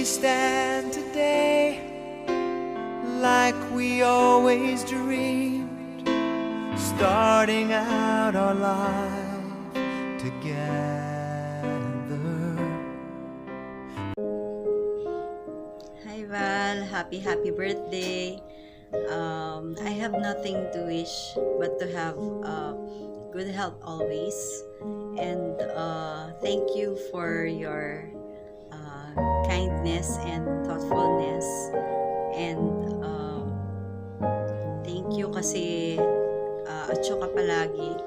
we stand today, like we always dreamed, starting out our life together. Hi Val, happy birthday. I have nothing to wish but to have good health always, and thank you for your kindness and thoughtfulness, and thank you kasi atyo ka palagi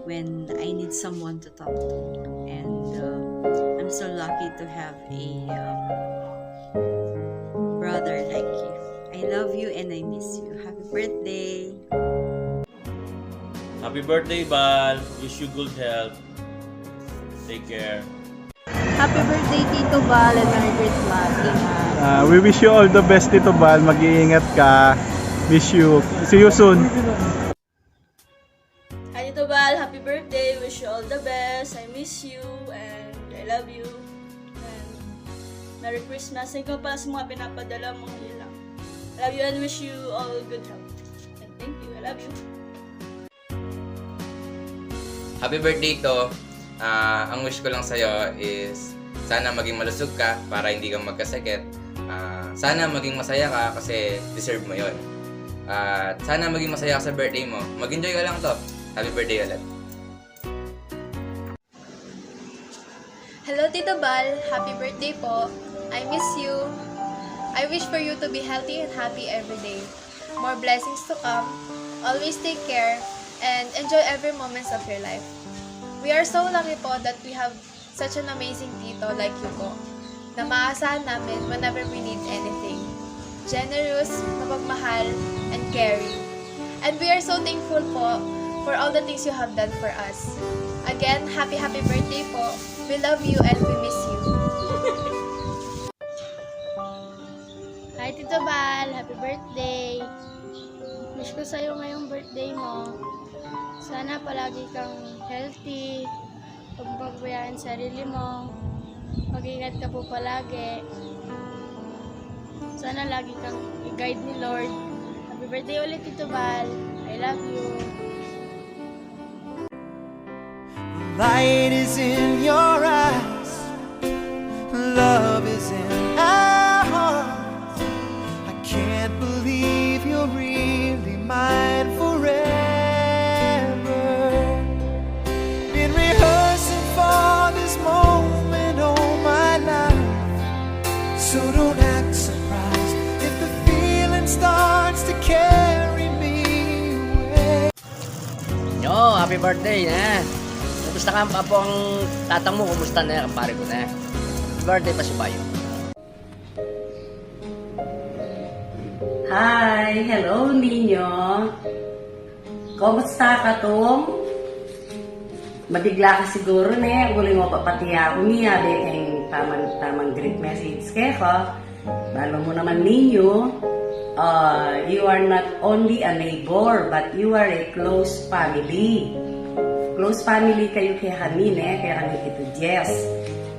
when I need someone to talk to, and I'm so lucky to have a brother like you. I love you and I miss you. Happy birthday! Happy birthday, Val. Wish you good health. Take care. Happy birthday, Tito Val, and Merry Christmas. Ingat. We wish you all the best, Tito Val. Mag-iingat ka. Miss you. See you soon. Hi Tito Val, happy birthday. Wish you all the best. I miss you and I love you. And Merry Christmas. Thank you pa sa mga pinapadala mo ngayon lang. I love you and wish you all good health. And thank you. I love you. Happy birthday to. Ang wish ko lang sa'yo is sana maging malusog ka para hindi ka magkasakit. Sana maging masaya ka kasi deserve mo yon. Sana maging masaya ka sa birthday mo. Mag-enjoy ka lang to. Happy birthday ulit. Hello Tito Val, happy birthday po. I miss you. I wish for you to be healthy and happy every day. More blessings to come. Always take care and enjoy every moments of your life. We are so lucky po that we have such an amazing tito like you po, na maasahan namin whenever we need anything. Generous, mapagmahal, and caring. And we are so thankful po for all the things you have done for us. Again, happy birthday po. We love you and we miss you. Hi Tito Val, happy birthday! Wish ko sa'yo ngayong birthday mo. Sana palagi kang healthy, huwag mong pagbayaan sarili mo, mag-ingat ka po palagi. Sana lagi kang i-guide ni Lord. Happy birthday ulit Tito Val, I love you! Light is in your eyes, love is in our hearts. I can't believe you're really mine forever. Been rehearsing for this moment all my life, so don't act surprised if the feeling starts to carry me away. Yo, happy birthday na. Kumusta ka po ang tatang mo? Kumusta na ang pare ko na? Happy birthday pa si Bayo. Hi! Hello, ninyo! Kumusta ka tong? Mabigla ka siguro na uli mo papatiya ako niya kayong tamang great message kaya ko. Balo mo naman ninyo, you are not only a neighbor but you are a close family. Close family kayo kaya kami, kaya kami ito Jess.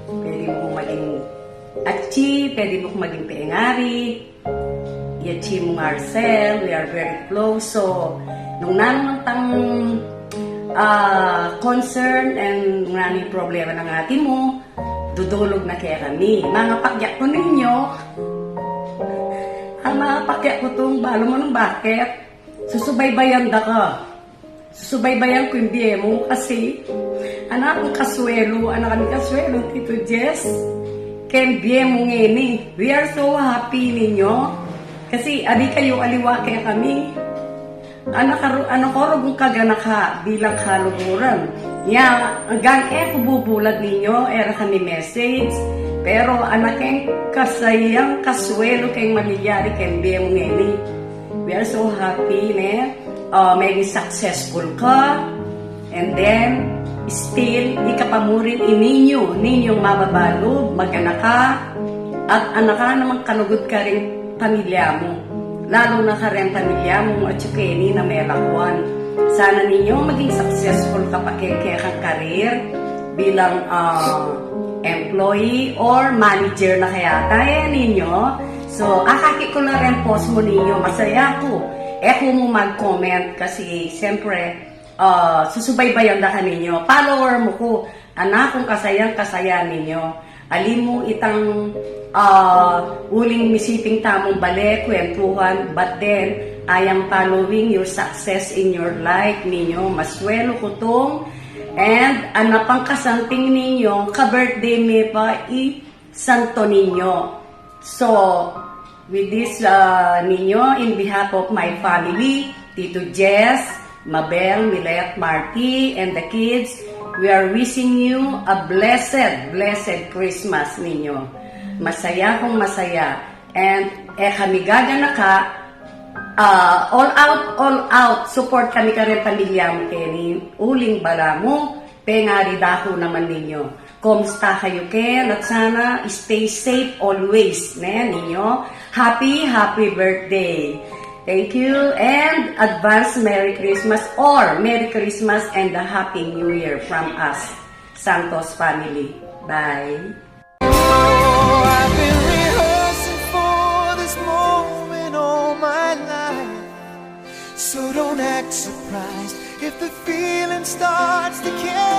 Pwede mo kong maging Achi, pwede mo kong maging Peengari, Yachi mo Marcel, we are very close. So, nung nanong concern and nanong problema ng ate mo, dudulog na kaya kami. Mga pakyak ko ninyo, ang mga pakyak ko itong balo mo ng bakit, susubaybayan da ka. Susubaybayan ko yung biye mo kasi anak kong kaswelo, anak kami kaswelo, Tito Jess. Kaya biye mo ngini. We are so happy ninyo. Kasi adi kayo aliwa kaya kami. Ano ko rugong kaganak ha bilang kaluguran. Ya, hanggang kububulag ninyo, era kami message. Pero anak kayong kasayang kaswelo kayong mangyayari kayong biye mo ngini. We are so happy, may successful ka, and then still ikapamurin ninyong mababalo, mag-anak ka, at anak ka namang kanugod ka rin pamilya mo, lalo na ka rin pamilya mo at sukeni na may lakwan. Sana ninyong maging successful kapag kaya kang karir bilang employee or manager na kaya tayo ninyo. So, akaki ko na rin post mo ninyo. Masaya ko. Kung mo mag-comment kasi siyempre, susubaybayan na ka ninyo. Follower mo ko. Anak, kung kasayang-kasaya ninyo. Alim mo itang uling misiping tamong balik, kwentuhan, but then, I am following your success in your life ninyo. Maswelo ko tong, and anapang kasanting ninyo, ka-birthday me pa i-santo ninyo. So, with this ninyo, in behalf of my family, Tito Jess, Mabel, Milet, Marty, and the kids, we are wishing you a blessed Christmas ninyo. Masaya kong masaya. And kami gagana ka, all out, support kami ka rin pamilya mo kini, uling bala mo, pengari dako naman ninyo. Kumusta kayo Ken? At sana stay safe always ninyo. Happy birthday. Thank you and advance Merry Christmas or Merry Christmas and a Happy New Year from us, Santos family. Bye. Oh, I've been rehearsing for this moment all my life. So don't act surprised if the feeling starts to carry